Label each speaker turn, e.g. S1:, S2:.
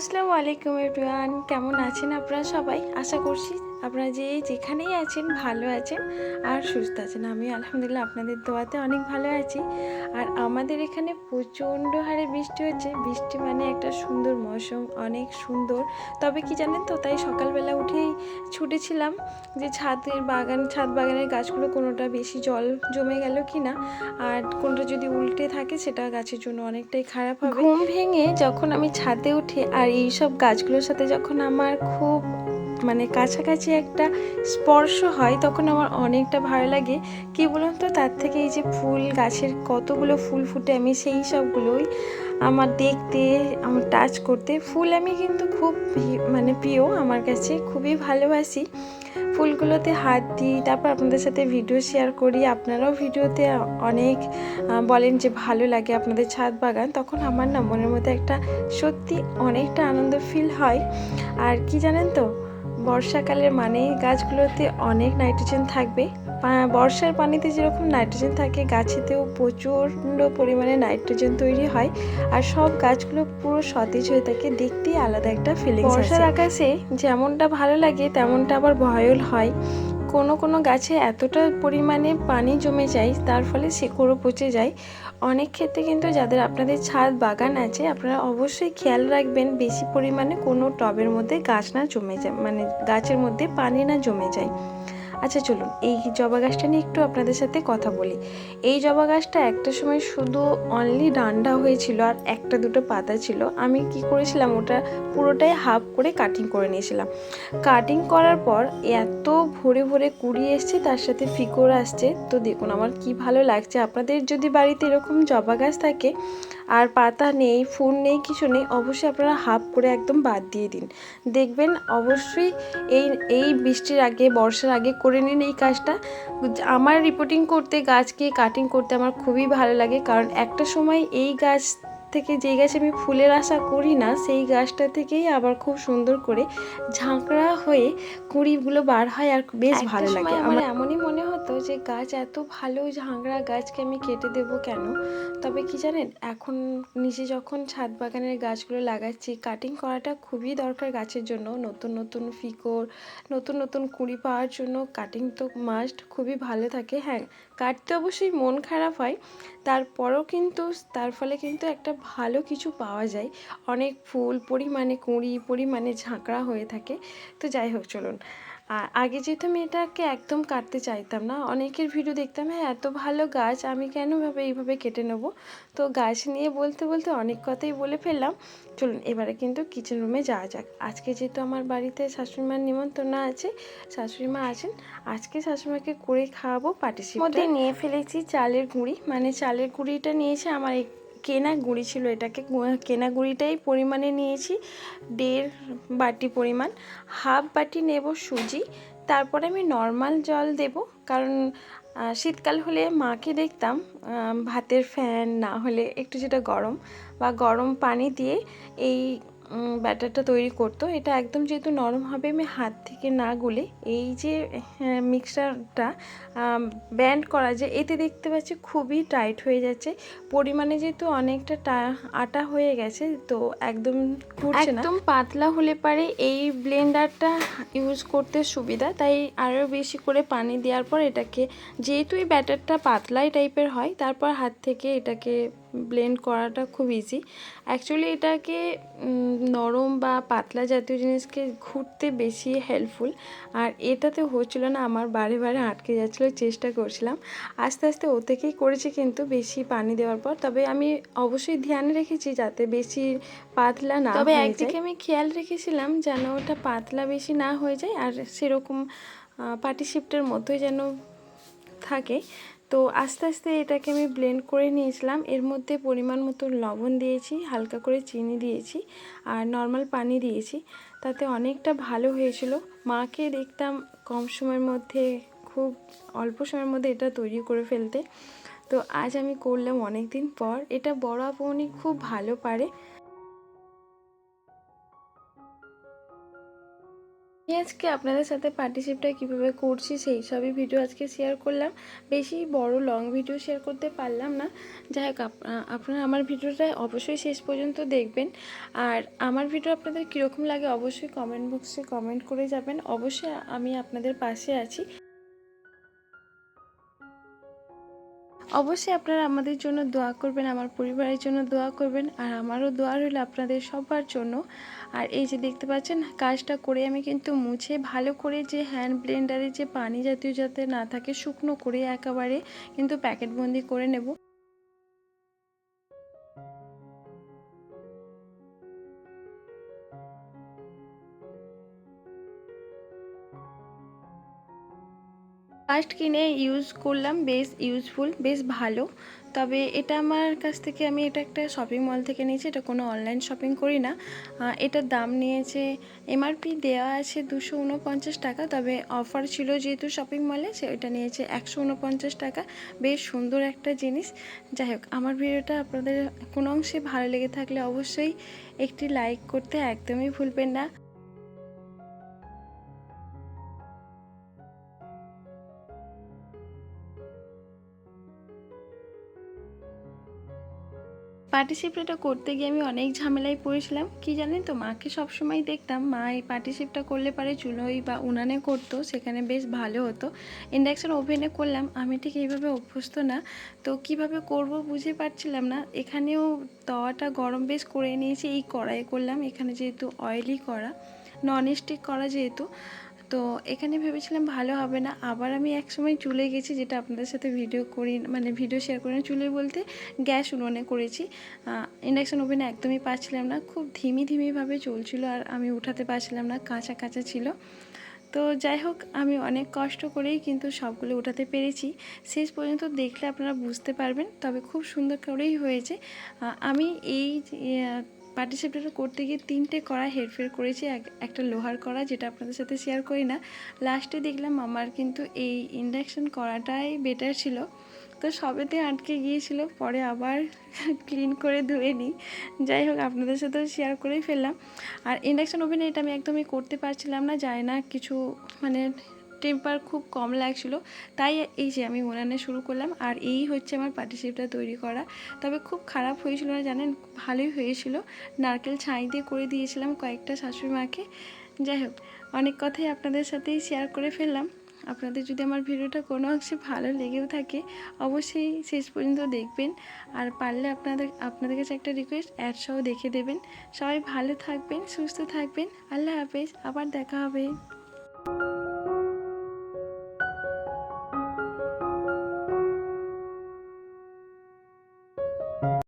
S1: আসসালামু আলাইকুম এভরিওয়ান, কেমন আছেন আপনারা সবাই? আশা করছি আপনারা যেখানেই আছেন ভালো আছেন আর সুস্থ আছেন। আমি আলহামদুলিল্লাহ আপনাদের দোয়াতে অনেক ভালো আছি। আর আমাদের এখানে প্রচণ্ড হারে বৃষ্টি হচ্ছে। বৃষ্টি মানে একটা সুন্দর মৌসুম, অনেক সুন্দর। তবে কি জানেন তো, তাই সকালবেলা উঠেই ছুটেছিলাম যে ছাদ বাগানের গাছগুলো কোনোটা বেশি জল জমে গেল কি না, আর কোনটা যদি উল্টে থাকে সেটা গাছের জন্য অনেকটাই খারাপ হবে। ঘুম ভেঙে যখন আমি ছাদে উঠি আর এইসব গাছগুলোর সাথে যখন আমার খুব কাছাকাছি একটা স্পর্শ হয়, তখন আমার অনেকটা ভালো লাগে। কি বলুন তো, তার থেকে এই যে ফুল গাছের কতগুলো ফুল ফুটে, আমি সেই সবগুলোই আমার দেখতে, আমার টাচ করতে। ফুল আমি কিন্তু খুব প্রিয়, আমার কাছে খুবই ভালোবাসি। ফুলগুলোতে হাত দিই, তারপর আপনাদের সাথে ভিডিও শেয়ার করি। আপনারাও ভিডিওতে অনেক বলেন যে ভালো লাগে আপনাদের ছাদ বাগান, তখন আমার না মনের মধ্যে একটা সত্যি অনেকটা আনন্দ ফিল হয়। আর কি জানেন তো, বর্ষাকালের মানে গাছগুলোতে অনেক নাইট্রোজেন থাকবে। বর্ষার পানিতে যেরকম নাইট্রোজেন থাকে, গাছেতেও প্রচণ্ড পরিমাণে নাইট্রোজেন তৈরি হয়। আর সব গাছগুলো পুরো সতেজ হয়ে থাকে, দেখতেই আলাদা একটা ফিলিংস। বর্ষার আকাশে যেমনটা ভালো লাগে তেমনটা আবার ভয়ও হয়। কোনো গাছে এতটা পরিমাণে পানি জমে যায়, তার ফলে শিকড়ও পচে যায়। অনেক ক্ষেত্রে কিন্তু যাদের আপনাদের ছাদ বাগান আছে, আপনারা অবশ্যই খেয়াল রাখবেন বেশি পরিমাণে কোনো টবের মধ্যে গাছ না জমে যায়, গাছের মধ্যে পানি না জমে যায়। আচ্ছা চলুন, এই জবা গাছটা নিয়ে একটু আপনাদের সাথে কথা বলি। এই জবা গাছটা একটা সময় শুধু অনলি ডান্ডা হয়েছিল আর একটা দুটো পাতা ছিল। আমি কি করেছিলাম, ওটা পুরোটাই হাফ করে কাটিং করে নিয়েছিলাম। কাটিং করার পর এত ভরে ভরে কুড়ি এসছে, তার সাথে ফিকর আসছে। তো দেখুন আমার কি ভালো লাগছে। আপনাদের যদি বাড়িতে এরকম জবা গাছ থাকে আর পাতা নেই, ফুল নেই, কিছু নেই, অবশ্যই আপনারা হাফ করে একদম বাদ দিয়ে দিন। দেখবেন অবশ্যই এই এই বৃষ্টির আগে, বর্ষার আগে করে নিন এই কাজটা। আমার রিপোর্টিং করতে, গাছকে কাটিং করতে আমার খুবই ভালো লাগে, কারণ একটা সময় এই গাছ থেকে, যেই গাছে আমি ফুলের আশা করি না, সেই গাছটা থেকেই আবার খুব সুন্দর করে ঝাঁকড়া হয়ে কুঁড়িগুলো বার হয় আর বেশ ভালো লাগে। আমার এমনই মনে হতো যে গাছ এত ভালো, ঝাঁকড়া গাছকে আমি কেটে দেবো কেন। তবে কি জানেন, এখন নিজে যখন ছাদ বাগানের গাছগুলো লাগাচ্ছি, কাটিং করাটা খুবই দরকার গাছের জন্য। নতুন নতুন ফিকর, নতুন নতুন কুঁড়ি পাওয়ার জন্য কাটিং তো মাস্ট, খুবই ভালো থাকে। হ্যাঁ, কাটতে অবশ্যই মন খারাপ হয়, তারপরও কিন্তু তার ফলে কিন্তু একটা ভালো কিছু পাওয়া যায়। অনেক ফুল পরিমাণে, কুঁড়ি পরিমাণে ঝাঁকড়া হয়ে থাকে। তো যাই হোক, চলুন। আর আগে যেহেতু আমি এটাকে একদম কাটতে চাইতাম না, অনেকের ভিডিও দেখতাম, হ্যাঁ এত ভালো গাছ, আমি কেন এইভাবে কেটে নেবো। তো গাছ নিয়ে বলতে বলতে অনেক কথাই বলে ফেললাম। চলুন এবারে কিন্তু কিচেন রুমে যাওয়া যাক। আজকে যেহেতু আমার বাড়িতে শাশুড়িমার নিমন্ত্রণ আছে, শাশুড়িমা আছেন, আজকে শাশুড়িমাকে করে খাওয়াবো পাটিসাপটা। মধ্যে নিয়ে ফেলেছি চালের গুঁড়ি, চালের গুঁড়িটা নিয়েছি আমার কেনা গুঁড়ি ছিল, এটাকে কেনা গুঁড়িটাই পরিমাণে নিয়েছি 1.5 বাটি পরিমাণ। হাফ বাটি নেব সুজি, তারপরে আমি নর্মাল জল দেব, কারণ শীতকাল হলে মাকে দেখতাম ভাতের ফ্যান না হলে একটু যেটা গরম পানি দিয়ে এই ব্যাটারটা তৈরি করতো। এটা একদম যেহেতু নরম হবে, আমি হাত থেকে না গুলে এই যে মিক্সচারটা ব্যান্ড করা যায়, এতে দেখতে পাচ্ছি খুবই টাইট হয়ে যাচ্ছে। পরিমাণে যেহেতু অনেকটা আটা হয়ে গেছে, তো একদম ঘুরছে না। একদম পাতলা হলে পারে এই ব্লেন্ডারটা ইউজ করতে সুবিধা, তাই আরও বেশি করে পানি দেওয়ার পর এটাকে, যেহেতু এই ব্যাটারটা পাতলাই টাইপের হয়, তারপর হাত থেকে এটাকে ব্লেন্ড করাটা খুব ইজি। অ্যাকচুয়ালি এটাকে নরম বা পাতলা জাতীয় জিনিসকে ঘুরতে বেশি হেল্পফুল। আর এটাতে হচ্ছিল না, আমার বারে বারে আটকে যাচ্ছিলো, চেষ্টা করছিলাম। আস্তে আস্তে ও থেকেই করেছি, কিন্তু বেশি পানি দেওয়ার পর। তবে আমি অবশ্যই ধ্যান রেখেছি যাতে বেশি পাতলা না, তবে একদিকে আমি খেয়াল রেখেছিলাম যেন ওটা পাতলা বেশি না হয়ে যায়, আর সেরকম পাটিসাপটার মতোই যেন থাকে। তো আস্তে আস্তে এটাকে আমি ব্লেন্ড করে নিয়েছিলাম। এর মধ্যে পরিমাণ মতো লবণ দিয়েছি, হালকা করে চিনি দিয়েছি, আর নর্মাল পানি দিয়েছি। তাতে অনেকটা ভালো হয়েছিল। মাকে দেখতাম কম সময়ের মধ্যে, খুব অল্প সময়ের মধ্যে এটা তৈরি করে ফেলতে। তো আজ আমি করলাম অনেক দিন পর। এটা বড় আপনি খুব ভালো পারে। আজকে আপনাদের সাথে পার্টিসিপটা কিভাবে করছি সেই সবই ভিডিও আজকে শেয়ার করলাম। বেশি বড় লং ভিডিও শেয়ার করতে পারলাম না। যাই হোক, আপনারা আমার ভিডিওটা অবশ্যই শেষ পর্যন্ত দেখবেন। আর আমার ভিডিও আপনাদের কীরকম লাগে অবশ্যই কমেন্ট বক্সে কমেন্ট করে যাবেন। অবশ্যই আমি আপনাদের পাশে আছি। অবশ্যই আপনারা আমাদের জন্য দোয়া করবেন, আমার পরিবারের জন্য দোয়া করবেন, আর আমারও দোয়া রইল আপনাদের সবার জন্য। আর এই যে দেখতে পাচ্ছেন, কাজটা করে আমি কিন্তু মুছে ভালো করে যে হ্যান্ড ব্লেন্ডারে যে পানি জাতীয় যাতে না থাকে শুকনো করে একেবারে কিন্তু প্যাকেটবন্দি করে নেব। ফার্স্ট কিনে ইউজ করলাম, বেশ ইউজফুল, বেশ ভালো। তবে এটা আমার কাছ থেকে আমি এটা একটা শপিং মল থেকে নিয়েছি, এটা কোনো অনলাইন শপিং করি না। এটার দাম নিয়েছে, এমআরপি দেওয়া আছে 249 টাকা, তবে অফার ছিল যেহেতু শপিং মলে, সেটা নিয়েছে 149 টাকা। বেশ সুন্দর একটা জিনিস। যাই হোক, আমার ভিডিওটা আপনাদের কোনো অংশে ভালো লেগে থাকলে অবশ্যই একটি লাইক করতে একদমই ভুলবেন না। পাটিসাপটাটা করতে গিয়ে আমি অনেক ঝামেলায় পড়েছিলাম। কি জানেন তো, মাকে সবসময় দেখতাম মা এই পাটিসাপটা করলে পারে চুলোয় বা উনানে করতো, সেখানে বেশ ভালো হতো। ইন্ডাকশান ওভেনে করলাম, আমি ঠিক এইভাবে অভ্যস্ত না, তো কিভাবে করব বুঝে পারছিলাম না। এখানেও তাওয়াটা গরম বেশ করে নিয়েছি, এই কড়াইয়ে করলাম, এখানে যেহেতু অয়েলি করা, ননস্টিক করা যেহেতু, তো এখানে ভেবেছিলাম ভালো হবে না। আবার আমি একসময় চুলে গেছি, যেটা আপনাদের সাথে ভিডিও করি, মানে ভিডিও শেয়ার করি না, চুলে বলতে গ্যাস উনুনে করেছি। ইন্ডাকশান ওভেনে একদমই পাচ্ছিলাম না, খুব ধিমিভাবে চলছিল, আর আমি উঠাতে পারছিলাম না, কাঁচা কাঁচা ছিল। তো যাই হোক, আমি অনেক কষ্ট করেই কিন্তু সবগুলো উঠাতে পেরেছি। শেষ পর্যন্ত দেখলে আপনারা বুঝতে পারবেন, তবে খুব সুন্দর করেই হয়েছে। আমি এই পাটিসাপটাটা করতে গিয়ে 3টে কড়া হেরফের করেছি, একটা লোহার কড়া যেটা আপনাদের সাথে শেয়ার করি না। লাস্টে দেখলাম আমার কিন্তু এই ইন্ডাকশান কড়াটাই বেটার ছিল, তো সবেতে আটকে গিয়েছিল, পরে আবার ক্লিন করে ধুয়ে নিই। যাই হোক, আপনাদের সাথেও শেয়ার করেই ফেললাম। আর ইন্ডাকশান ওভেনে এটা আমি একদমই করতে পারছিলাম না, যায় না কিছু, মানে টেম্পার খুব কম লাগছিল, তাই এই যে আমি উনানে শুরু করলাম। আর এই হচ্ছে আমার পাটিসাপটা তৈরি করা। তবে খুব খারাপ হয়েছিল না জানেন, ভালোই হয়েছিল। নারকেল ছাই দিয়ে করে দিয়েছিলাম কয়েকটা শাশুড়ি মাকে। যাই হোক, অনেক কথাই আপনাদের সাথেই শেয়ার করে ফেললাম। আপনাদের যদি আমার ভিডিওটা কোনো অংশে ভালো লেগেও থাকে অবশ্যই শেষ পর্যন্ত দেখবেন। আর পারলে আপনাদের কাছে একটা রিকোয়েস্ট, অ্যাড সহ দেখে দেবেন। সবাই ভালো থাকবেন, সুস্থ থাকবেন। আল্লাহ হাফেজ, আবার দেখা হবে।